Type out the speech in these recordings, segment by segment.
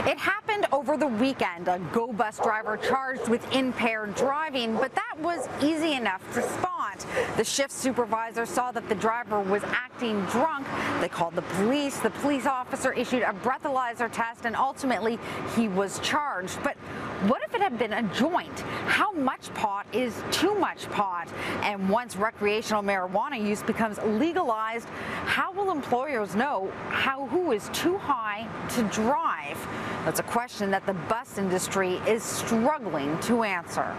It happened over the weekend. A GO bus driver charged with impaired driving, but that was easy enough to spot. The shift supervisor saw that the driver was acting drunk. They called the police. The police officer issued a breathalyzer test, and ultimately he was charged. But what if it had been a joint? How much pot is too much pot? And once recreational marijuana use becomes legalized, how will employers know who is too high to drive? That's a question that the bus industry is struggling to answer.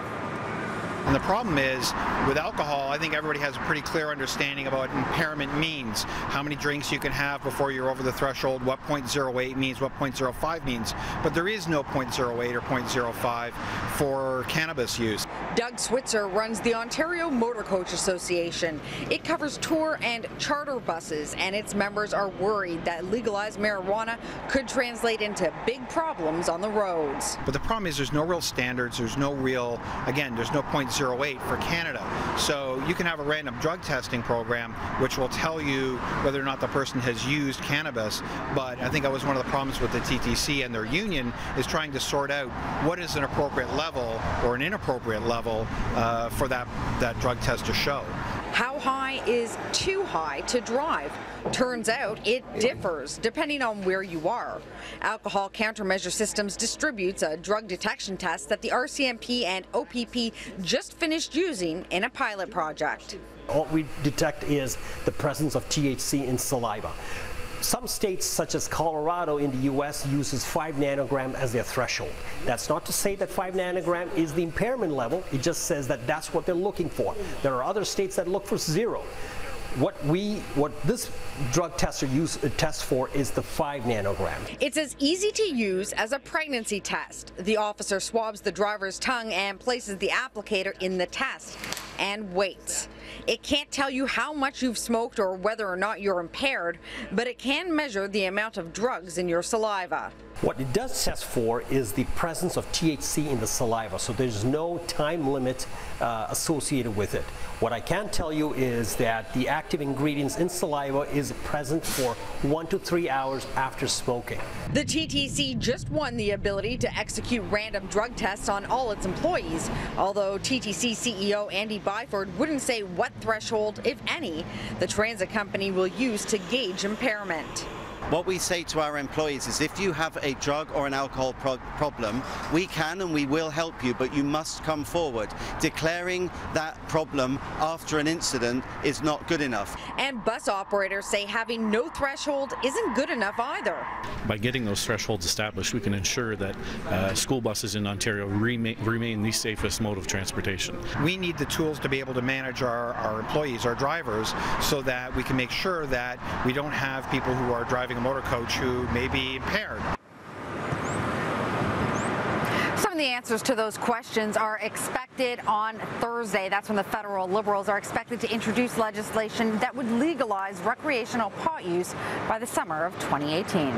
And the problem is, with alcohol, I think everybody has a pretty clear understanding about what impairment means, how many drinks you can have before you're over the threshold, what 0.08 means, what 0.05 means, but there is no 0.08 or 0.05 for cannabis use. Doug Switzer runs the Ontario Motor Coach Association. It covers tour and charter buses, and its members are worried that legalized marijuana could translate into big problems on the roads. But the problem is there's no real standards, there's no 0.08 for Canada. So you can have a random drug testing program which will tell you whether or not the person has used cannabis, but I think that was one of the problems with the TTC and their union, is trying to sort out what is an appropriate level or an inappropriate level for that drug test to show. How high is too high to drive? Turns out it differs depending on where you are. Alcohol Countermeasure Systems distributes a drug detection test that the RCMP and OPP just finished using in a pilot project. What we detect is the presence of THC in saliva. Some states, such as Colorado in the U.S., uses 5 nanogram as their threshold. That's not to say that 5 nanogram is the impairment level. It just says that that's what they're looking for. There are other states that look for 0. What this drug tester tests for is the 5 nanogram. It's as easy to use as a pregnancy test. The officer swabs the driver's tongue and places the applicator in the test and waits. It can't tell you how much you've smoked or whether or not you're impaired, but it can measure the amount of drugs in your saliva. What it does test for is the presence of THC in the saliva, so there's no time limit associated with it. What I can tell you is that the active ingredients in saliva is present for 1 to 3 hours after smoking. The TTC just won the ability to execute random drug tests on all its employees, although TTC CEO Andy Byford wouldn't say what threshold, if any, the transit company will use to gauge impairment. What we say to our employees is, if you have a drug or an alcohol problem, we can and we will help you, but you must come forward. Declaring that problem after an incident is not good enough. And bus operators say having no threshold isn't good enough either. By getting those thresholds established, we can ensure that school buses in Ontario remain the safest mode of transportation. We need the tools to be able to manage our employees, our drivers, so that we can make sure that we don't have people who are driving a motor coach who may be impaired. Some of the answers to those questions are expected on Thursday. That's when the federal Liberals are expected to introduce legislation that would legalize recreational pot use by the summer of 2018.